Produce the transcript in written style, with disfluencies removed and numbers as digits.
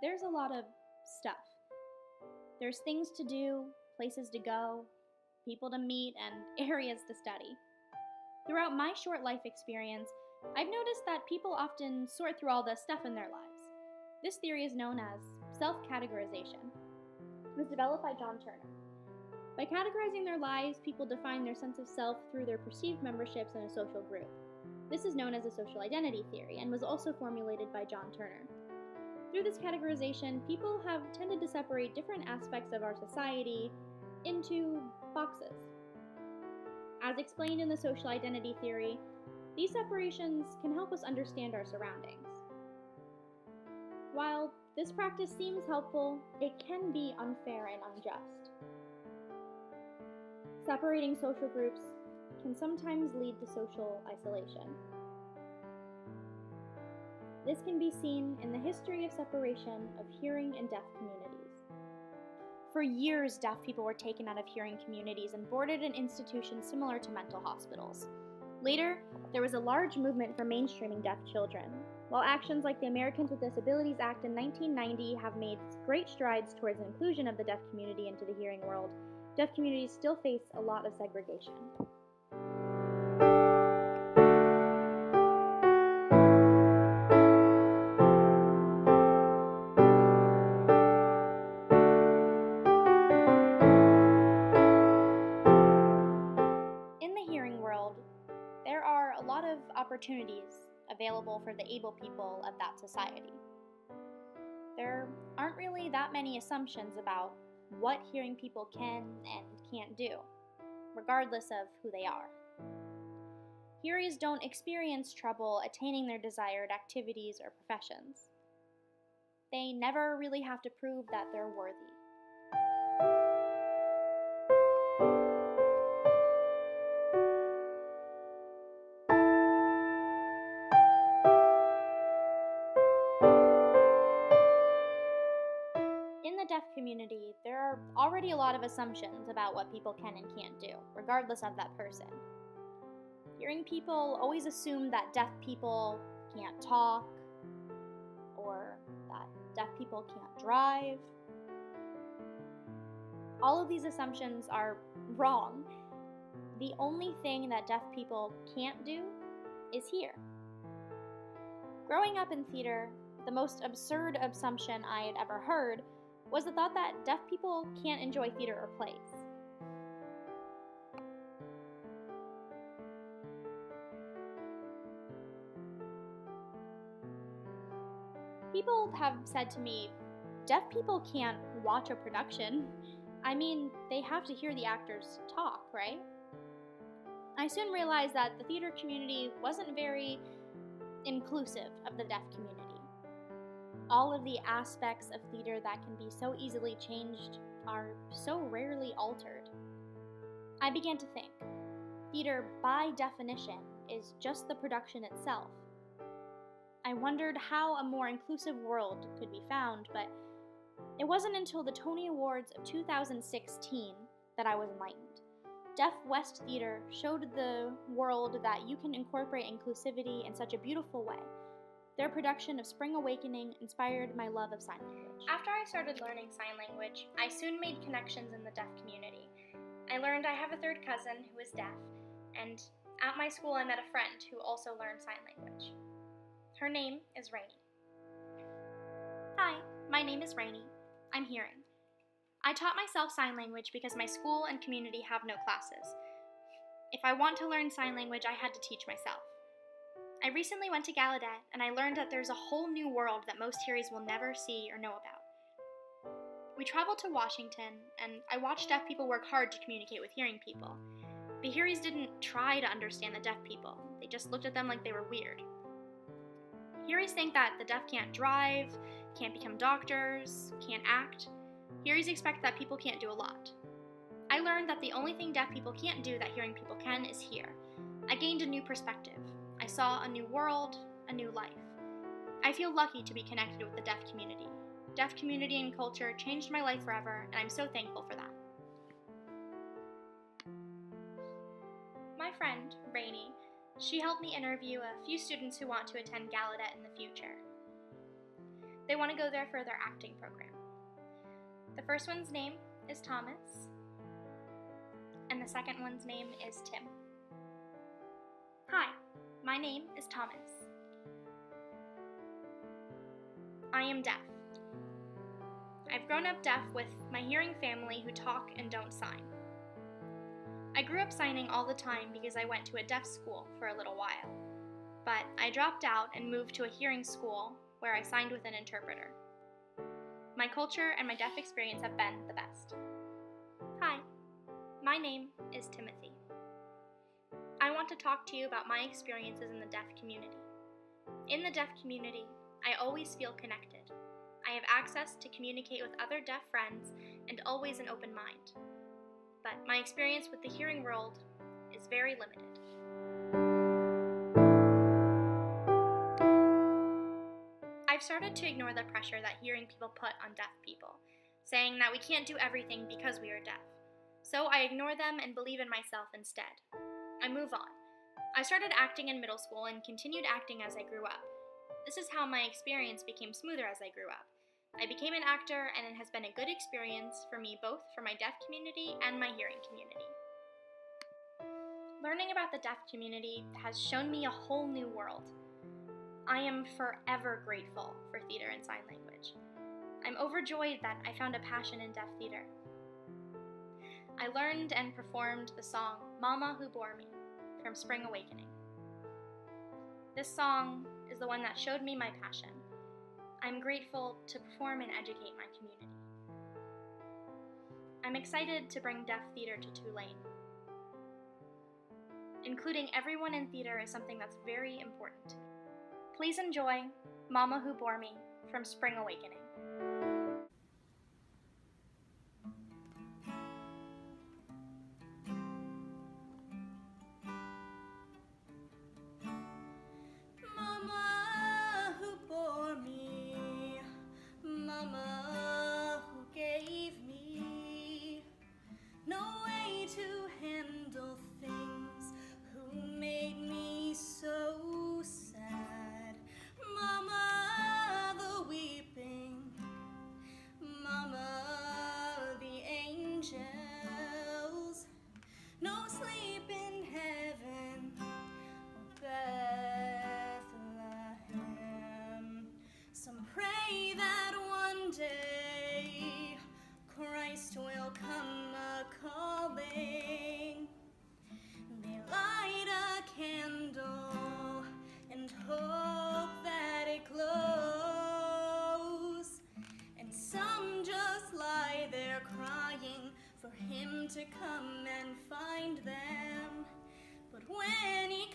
there's a lot of stuff. There's things to do, places to go, people to meet, and areas to study. Throughout my short life experience, I've noticed that people often sort through all the stuff in their lives. This theory is known as self-categorization. It was developed by John Turner. By categorizing their lives, people define their sense of self through their perceived memberships in a social group. This is known as a social identity theory and was also formulated by John Turner. Through this categorization, people have tended to separate different aspects of our society into boxes. As explained in the social identity theory, these separations can help us understand our surroundings. While this practice seems helpful, it can be unfair and unjust. Separating social groups can sometimes lead to social isolation. This can be seen in the history of separation of hearing and deaf communities. For years, deaf people were taken out of hearing communities and boarded in institutions similar to mental hospitals. Later, there was a large movement for mainstreaming deaf children. While actions like the Americans with Disabilities Act in 1990 have made great strides towards the inclusion of the deaf community into the hearing world, deaf communities still face a lot of segregation. In the hearing world, there are a lot of opportunities available for the able people of that society. There aren't really that many assumptions about what hearing people can and can't do, regardless of who they are. Hearies don't experience trouble attaining their desired activities or professions. They never really have to prove that they're worthy. In the deaf community, there are already a lot of assumptions about what people can and can't do, regardless of that person. Hearing people always assume that deaf people can't talk, or that deaf people can't drive. All of these assumptions are wrong. The only thing that deaf people can't do is hear. Growing up in theater, the most absurd assumption I had ever heard was the thought that deaf people can't enjoy theater or plays. People have said to me, deaf people can't watch a production. I mean, they have to hear the actors talk, right? I soon realized that the theater community wasn't very inclusive of the deaf community. All of the aspects of theater that can be so easily changed are so rarely altered. I began to think, theater by definition is just the production itself. I wondered how a more inclusive world could be found, but it wasn't until the Tony Awards of 2016 that I was enlightened. Deaf West Theater showed the world that you can incorporate inclusivity in such a beautiful way. Their production of Spring Awakening inspired my love of sign language. After I started learning sign language, I soon made connections in the deaf community. I learned I have a third cousin who is deaf, and at my school I met a friend who also learned sign language. Her name is Rainey. Hi, my name is Rainey. I'm hearing. I taught myself sign language because my school and community have no classes. If I want to learn sign language, I had to teach myself. I recently went to Gallaudet, and I learned that there's a whole new world that most hearies will never see or know about. We traveled to Washington, and I watched deaf people work hard to communicate with hearing people. The hearies didn't try to understand the deaf people. They just looked at them like they were weird. Hearies think that the deaf can't drive, can't become doctors, can't act. Hearies expect that people can't do a lot. I learned that the only thing deaf people can't do that hearing people can is hear. I gained a new perspective. I saw a new world, a new life. I feel lucky to be connected with the deaf community. Deaf community and culture changed my life forever, and I'm so thankful for that. My friend, Rainey, she helped me interview a few students who want to attend Gallaudet in the future. They want to go there for their acting program. The first one's name is Thomas, and the second one's name is Tim. Hi, my name is Thomas. I am deaf. I've grown up deaf with my hearing family who talk and don't sign. I grew up signing all the time because I went to a deaf school for a little while, but I dropped out and moved to a hearing school where I signed with an interpreter. My culture and my deaf experience have been the best. Hi, my name is Timothy. I want to talk to you about my experiences in the deaf community. In the deaf community, I always feel connected. I have access to communicate with other deaf friends and always an open mind. But my experience with the hearing world is very limited. I've started to ignore the pressure that hearing people put on deaf people, saying that we can't do everything because we are deaf. So I ignore them and believe in myself instead. I move on. I started acting in middle school and continued acting as I grew up. This is how my experience became smoother as I grew up. I became an actor, and it has been a good experience for me both for my deaf community and my hearing community. Learning about the deaf community has shown me a whole new world. I am forever grateful for theater and sign language. I'm overjoyed that I found a passion in deaf theater. I learned and performed the song Mama Who Bore Me from Spring Awakening. This song is the one that showed me my passion. I'm grateful to perform and educate my community. I'm excited to bring deaf theater to Tulane. Including everyone in theater is something that's very important to me. Please enjoy Mama Who Bore Me from Spring Awakening. Mama who bore me, Mama who gave me no way to handle things, who made me so sad. Mama the weeping, Mama the angels, no sleep in heaven, Bethlehem. Some pray that one day Christ will come a-calling. They light a candle and hope that it glows, and some just lie there crying for him to come and find them. But when he